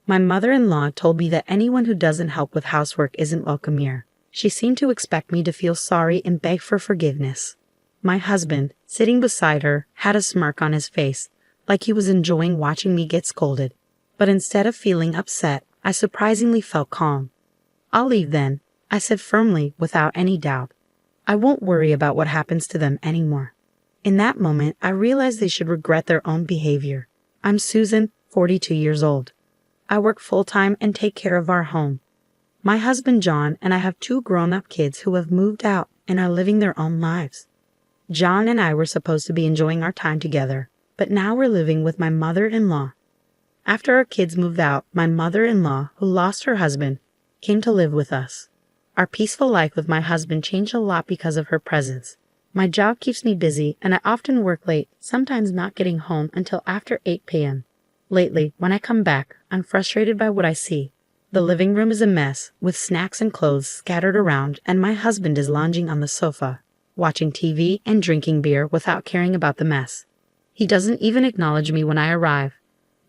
My mother-in-law told me that anyone who doesn't help with housework isn't welcome here. She seemed to expect me to feel sorry and beg for forgiveness. My husband, sitting beside her, had a smirk on his face, like he was enjoying watching me get scolded. But instead of feeling upset, I surprisingly felt calm. "I'll leave then," I said firmly, without any doubt. "I won't worry about what happens to them anymore." In that moment, I realized they should regret their own behavior. I'm Susan, 42 years old. I work full-time and take care of our home. My husband John and I have 2 grown-up kids who have moved out and are living their own lives. John and I were supposed to be enjoying our time together, but now we're living with my mother-in-law. After our kids moved out, my mother-in-law, who lost her husband, came to live with us. Our peaceful life with my husband changed a lot because of her presence. My job keeps me busy, and I often work late, sometimes not getting home until after 8 p.m. Lately, when I come back, I'm frustrated by what I see. The living room is a mess, with snacks and clothes scattered around, and my husband is lounging on the sofa, watching TV and drinking beer without caring about the mess. He doesn't even acknowledge me when I arrive.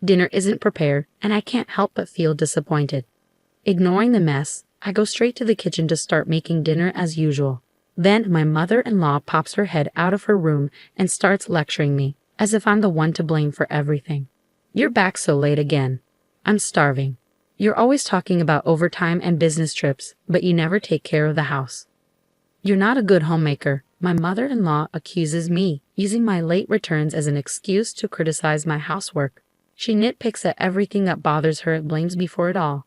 Dinner isn't prepared, and I can't help but feel disappointed. Ignoring the mess, I go straight to the kitchen to start making dinner as usual. Then my mother-in-law pops her head out of her room and starts lecturing me, as if I'm the one to blame for everything. "You're back so late again. I'm starving. You're always talking about overtime and business trips, but you never take care of the house. You're not a good homemaker." My mother-in-law accuses me, using my late returns as an excuse to criticize my housework. She nitpicks at everything that bothers her and blames me for it all.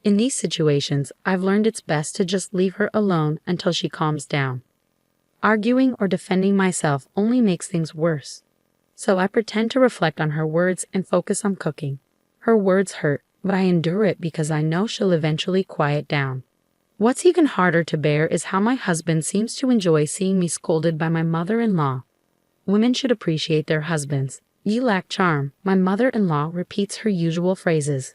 In these situations, I've learned it's best to just leave her alone until she calms down. Arguing or defending myself only makes things worse. So I pretend to reflect on her words and focus on cooking. Her words hurt, but I endure it because I know she'll eventually quiet down. What's even harder to bear is how my husband seems to enjoy seeing me scolded by my mother-in-law. Women should appreciate their husbands. "You lack charm." My mother-in-law repeats her usual phrases.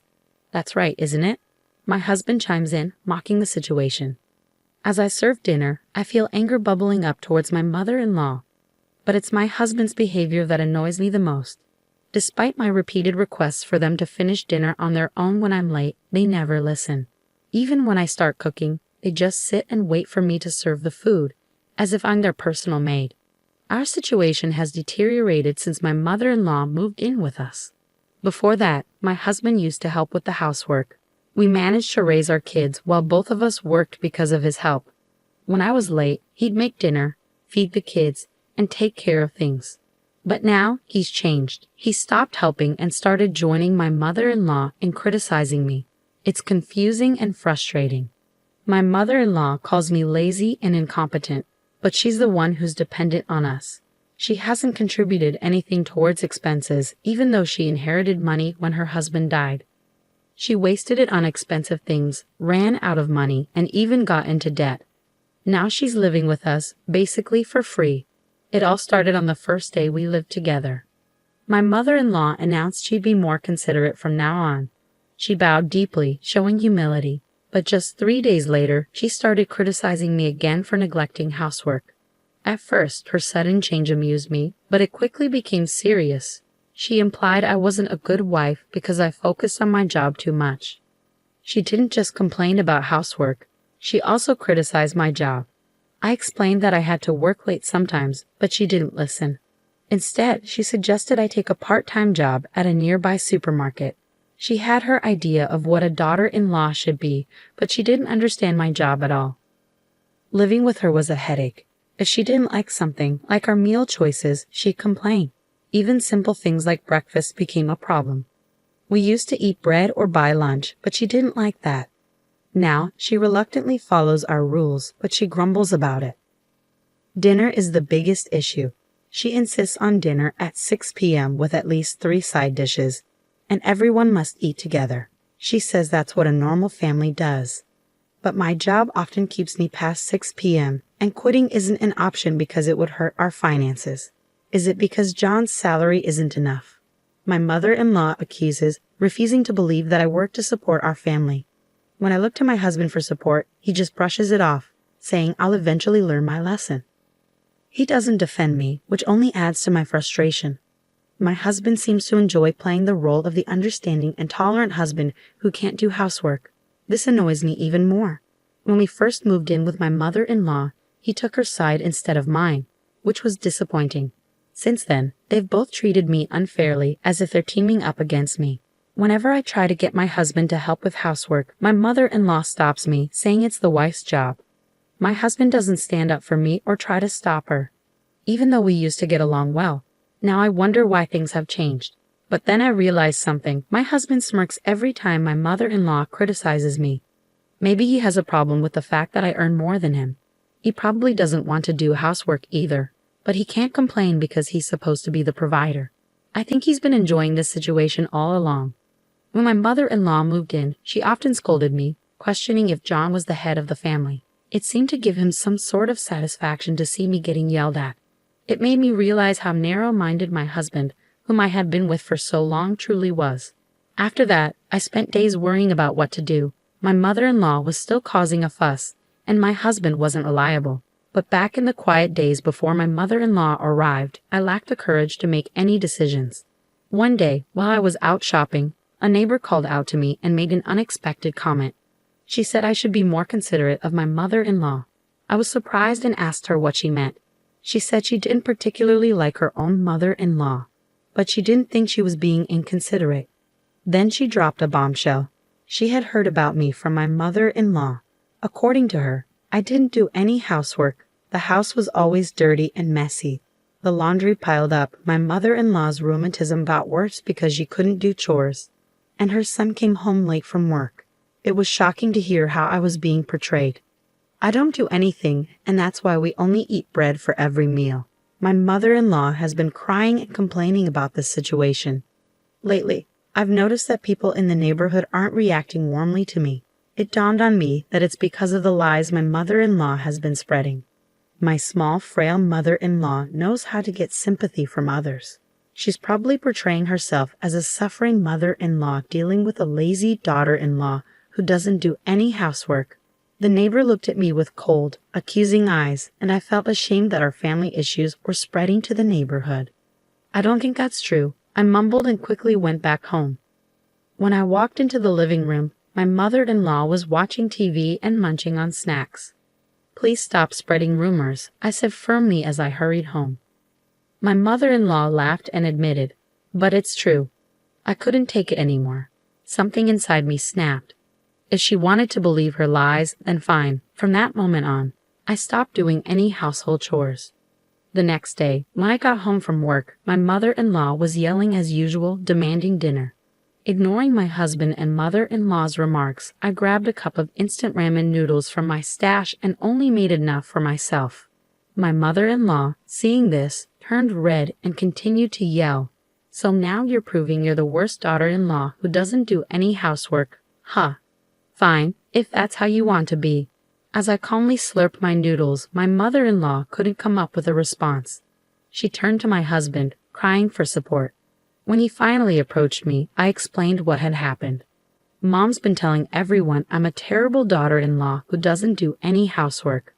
"That's right, isn't it?" My husband chimes in, mocking the situation. As I serve dinner, I feel anger bubbling up towards my mother-in-law. But it's my husband's behavior that annoys me the most. Despite my repeated requests for them to finish dinner on their own when I'm late, they never listen. Even when I start cooking, they just sit and wait for me to serve the food, as if I'm their personal maid. Our situation has deteriorated since my mother-in-law moved in with us. Before that, my husband used to help with the housework. We managed to raise our kids while both of us worked because of his help. When I was late, he'd make dinner, feed the kids, and take care of things. But now, he's changed. He stopped helping and started joining my mother-in-law in criticizing me. It's confusing and frustrating. My mother-in-law calls me lazy and incompetent, but she's the one who's dependent on us. She hasn't contributed anything towards expenses, even though she inherited money when her husband died. She wasted it on expensive things, ran out of money, and even got into debt. Now she's living with us, basically for free. It all started on the first day we lived together. My mother-in-law announced she'd be more considerate from now on. She bowed deeply, showing humility, but just 3 days later, she started criticizing me again for neglecting housework. At first, her sudden change amused me, but it quickly became serious. She implied I wasn't a good wife because I focused on my job too much. She didn't just complain about housework, she also criticized my job. I explained that I had to work late sometimes, but she didn't listen. Instead, she suggested I take a part-time job at a nearby supermarket. She had her idea of what a daughter-in-law should be, but she didn't understand my job at all. Living with her was a headache. If she didn't like something, like our meal choices, she'd complain. Even simple things like breakfast became a problem. We used to eat bread or buy lunch, but she didn't like that. Now, she reluctantly follows our rules, but she grumbles about it. Dinner is the biggest issue. She insists on dinner at 6 p.m. with at least 3 side dishes, and everyone must eat together. She says that's what a normal family does. But my job often keeps me past 6 p.m., and quitting isn't an option because it would hurt our finances. Is it because John's salary isn't enough? My mother-in-law accuses, refusing to believe that I work to support our family. When I look to my husband for support, he just brushes it off, saying I'll eventually learn my lesson. He doesn't defend me, which only adds to my frustration. My husband seems to enjoy playing the role of the understanding and tolerant husband who can't do housework. This annoys me even more. When we first moved in with my mother-in-law, he took her side instead of mine, which was disappointing. Since then, they've both treated me unfairly, as if they're teaming up against me. Whenever I try to get my husband to help with housework, my mother-in-law stops me, saying it's the wife's job. My husband doesn't stand up for me or try to stop her, even though we used to get along well. Now I wonder why things have changed. But then I realize something. My husband smirks every time my mother-in-law criticizes me. Maybe he has a problem with the fact that I earn more than him. He probably doesn't want to do housework either, but he can't complain because he's supposed to be the provider. I think he's been enjoying this situation all along. When my mother-in-law moved in, she often scolded me, questioning if John was the head of the family. It seemed to give him some sort of satisfaction to see me getting yelled at. It made me realize how narrow-minded my husband, whom I had been with for so long, truly was. After that, I spent days worrying about what to do. My mother-in-law was still causing a fuss, and my husband wasn't reliable. But back in the quiet days before my mother-in-law arrived, I lacked the courage to make any decisions. One day, while I was out shopping, a neighbor called out to me and made an unexpected comment. She said I should be more considerate of my mother-in-law. I was surprised and asked her what she meant. She said she didn't particularly like her own mother-in-law, but she didn't think she was being inconsiderate. Then she dropped a bombshell. She had heard about me from my mother-in-law. According to her, I didn't do any housework. The house was always dirty and messy. The laundry piled up. My mother-in-law's rheumatism got worse because she couldn't do chores. And her son came home late from work. It was shocking to hear how I was being portrayed. I don't do anything, and that's why we only eat bread for every meal. My mother-in-law has been crying and complaining about this situation. Lately, I've noticed that people in the neighborhood aren't reacting warmly to me. It dawned on me that it's because of the lies my mother-in-law has been spreading. My small, frail mother-in-law knows how to get sympathy from others. She's probably portraying herself as a suffering mother-in-law dealing with a lazy daughter-in-law who doesn't do any housework. The neighbor looked at me with cold, accusing eyes, and I felt ashamed that our family issues were spreading to the neighborhood. I don't think that's true. I mumbled and quickly went back home. When I walked into the living room, my mother-in-law was watching TV and munching on snacks. "Please stop spreading rumors," I said firmly as I hurried home. My mother-in-law laughed and admitted, "But it's true." I couldn't take it anymore. Something inside me snapped. If she wanted to believe her lies, then fine. From that moment on, I stopped doing any household chores. The next day, when I got home from work, my mother-in-law was yelling as usual, demanding dinner. Ignoring my husband and mother-in-law's remarks, I grabbed a cup of instant ramen noodles from my stash and only made enough for myself. My mother-in-law, seeing this, turned red and continued to yell. "So now you're proving you're the worst daughter-in-law who doesn't do any housework, huh? Fine, if that's how you want to be." As I calmly slurped my noodles, my mother-in-law couldn't come up with a response. She turned to my husband, crying for support. When he finally approached me, I explained what had happened. "Mom's been telling everyone I'm a terrible daughter-in-law who doesn't do any housework."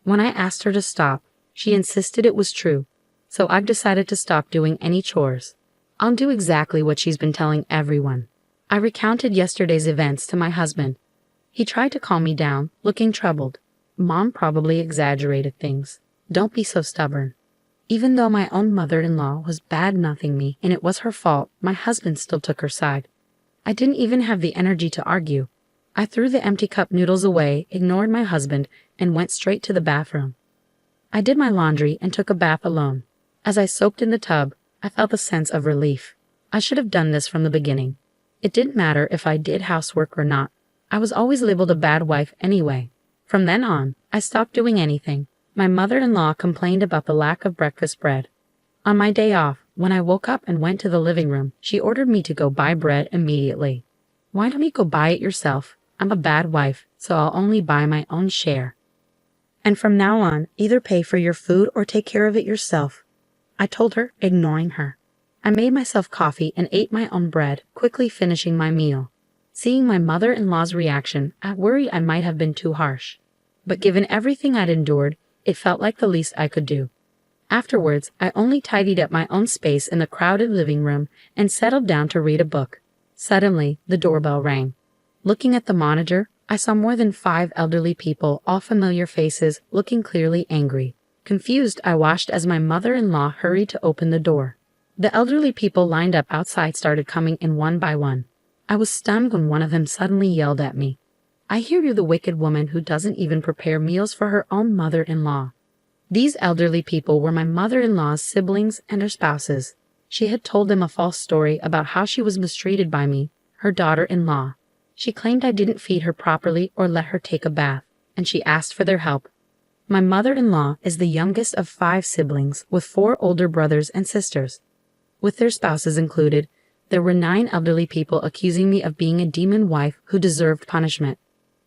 When I asked her to stop, she insisted it was true, so I've decided to stop doing any chores. I'll do exactly what she's been telling everyone. I recounted yesterday's events to my husband. He tried to calm me down, looking troubled. "Mom probably exaggerated things. Don't be so stubborn." Even though my own mother-in-law was bad-mouthing me and it was her fault, my husband still took her side. I didn't even have the energy to argue. I threw the empty cup noodles away, ignored my husband, and went straight to the bathroom. I did my laundry and took a bath alone. As I soaked in the tub, I felt a sense of relief. I should have done this from the beginning. It didn't matter if I did housework or not. I was always labeled a bad wife anyway. From then on, I stopped doing anything. My mother-in-law complained about the lack of breakfast bread. On my day off, when I woke up and went to the living room, she ordered me to go buy bread immediately. "Why don't you go buy it yourself? I'm a bad wife, so I'll only buy my own share. And from now on, either pay for your food or take care of it yourself," I told her, ignoring her. I made myself coffee and ate my own bread, quickly finishing my meal. Seeing my mother-in-law's reaction, I worried I might have been too harsh. But given everything I'd endured, it felt like the least I could do. Afterwards, I only tidied up my own space in the crowded living room and settled down to read a book. Suddenly, the doorbell rang. Looking at the monitor, I saw more than 5 elderly people, all familiar faces, looking clearly angry. Confused, I watched as my mother-in-law hurried to open the door. The elderly people lined up outside started coming in one by one. I was stunned when one of them suddenly yelled at me, "I hear you're the wicked woman who doesn't even prepare meals for her own mother-in-law." These elderly people were my mother-in-law's siblings and her spouses. She had told them a false story about how she was mistreated by me, her daughter-in-law. She claimed I didn't feed her properly or let her take a bath, and she asked for their help. My mother-in-law is the youngest of 5 siblings with 4 older brothers and sisters. With their spouses included, there were 9 elderly people accusing me of being a demon wife who deserved punishment.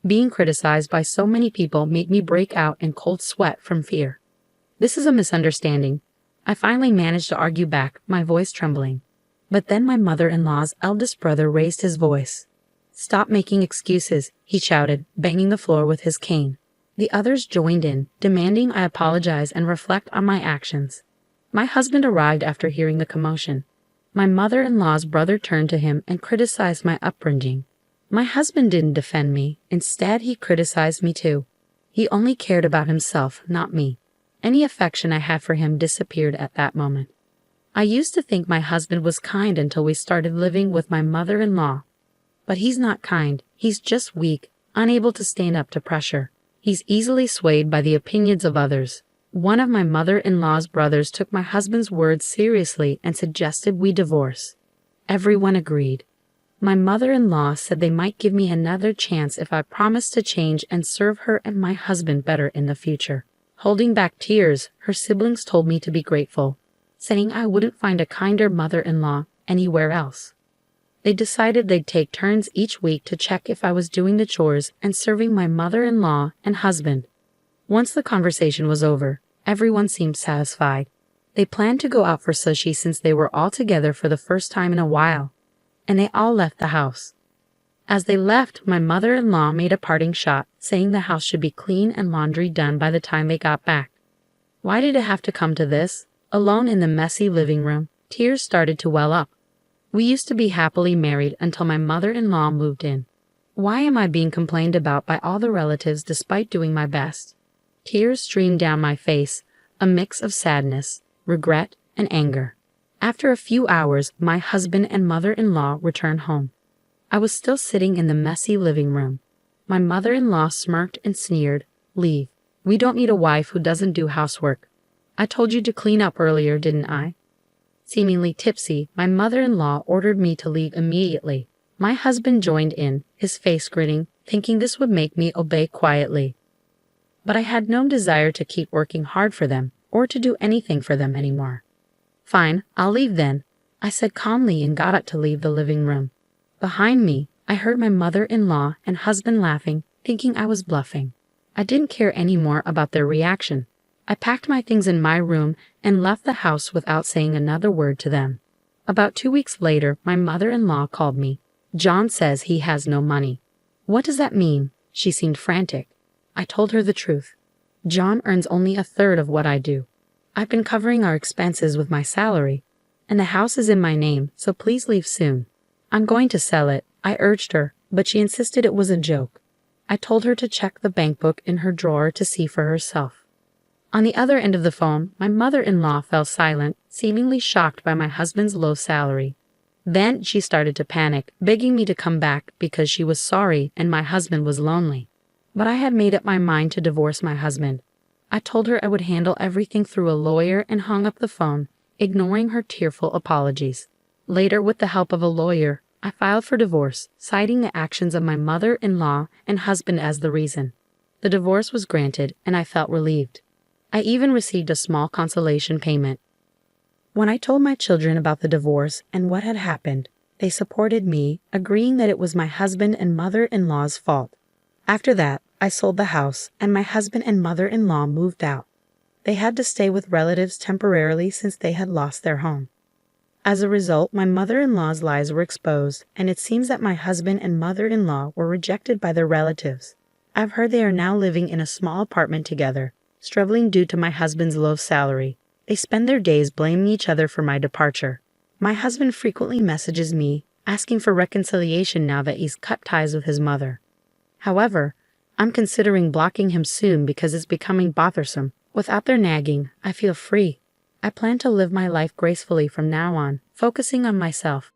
Being criticized by so many people made me break out in cold sweat from fear. "This is a misunderstanding." I finally managed to argue back, my voice trembling. But then my mother-in-law's eldest brother raised his voice. "Stop making excuses," he shouted, banging the floor with his cane. The others joined in, demanding I apologize and reflect on my actions. My husband arrived after hearing the commotion. My mother-in-law's brother turned to him and criticized my upbringing. My husband didn't defend me. Instead, he criticized me too. He only cared about himself, not me. Any affection I had for him disappeared at that moment. I used to think my husband was kind until we started living with my mother-in-law. But he's not kind. He's just weak, unable to stand up to pressure. He's easily swayed by the opinions of others. One of my mother-in-law's brothers took my husband's words seriously and suggested we divorce. Everyone agreed. My mother-in-law said they might give me another chance if I promised to change and serve her and my husband better in the future. Holding back tears, her siblings told me to be grateful, saying I wouldn't find a kinder mother-in-law anywhere else. They decided they'd take turns each week to check if I was doing the chores and serving my mother-in-law and husband. Once the conversation was over, everyone seemed satisfied. They planned to go out for sushi since they were all together for the first time in a while, and they all left the house. As they left, my mother-in-law made a parting shot, saying the house should be clean and laundry done by the time they got back. Why did it have to come to this? Alone in the messy living room, tears started to well up. We used to be happily married until my mother-in-law moved in. Why am I being complained about by all the relatives despite doing my best? Tears streamed down my face, a mix of sadness, regret, and anger. After a few hours, my husband and mother-in-law returned home. I was still sitting in the messy living room. My mother-in-law smirked and sneered, "Leave. We don't need a wife who doesn't do housework. I told you to clean up earlier, didn't I?" Seemingly tipsy, my mother-in-law ordered me to leave immediately. My husband joined in, his face grinning, thinking this would make me obey quietly. But I had no desire to keep working hard for them, or to do anything for them anymore. "Fine, I'll leave then," I said calmly and got up to leave the living room. Behind me, I heard my mother-in-law and husband laughing, thinking I was bluffing. I didn't care any more about their reaction. I packed my things in my room and left the house without saying another word to them. About 2 weeks later, my mother-in-law called me. "John says he has no money." "What does that mean?" She seemed frantic. I told her the truth. "John earns only a third of what I do. I've been covering our expenses with my salary, and the house is in my name, so please leave soon." "I'm going to sell it," I urged her, but she insisted it was a joke. I told her to check the bank book in her drawer to see for herself. On the other end of the phone, my mother-in-law fell silent, seemingly shocked by my husband's low salary. Then she started to panic, begging me to come back because she was sorry and my husband was lonely. But I had made up my mind to divorce my husband. I told her I would handle everything through a lawyer and hung up the phone, ignoring her tearful apologies. Later, with the help of a lawyer, I filed for divorce, citing the actions of my mother-in-law and husband as the reason. The divorce was granted, and I felt relieved. I even received a small consolation payment. When I told my children about the divorce and what had happened, they supported me, agreeing that it was my husband and mother-in-law's fault. After that, I sold the house, and my husband and mother-in-law moved out. They had to stay with relatives temporarily since they had lost their home. As a result, my mother-in-law's lies were exposed, and it seems that my husband and mother-in-law were rejected by their relatives. I've heard they are now living in a small apartment together, struggling due to my husband's low salary. They spend their days blaming each other for my departure. My husband frequently messages me, asking for reconciliation now that he's cut ties with his mother. However, I'm considering blocking him soon because it's becoming bothersome. Without their nagging, I feel free. I plan to live my life gracefully from now on, focusing on myself.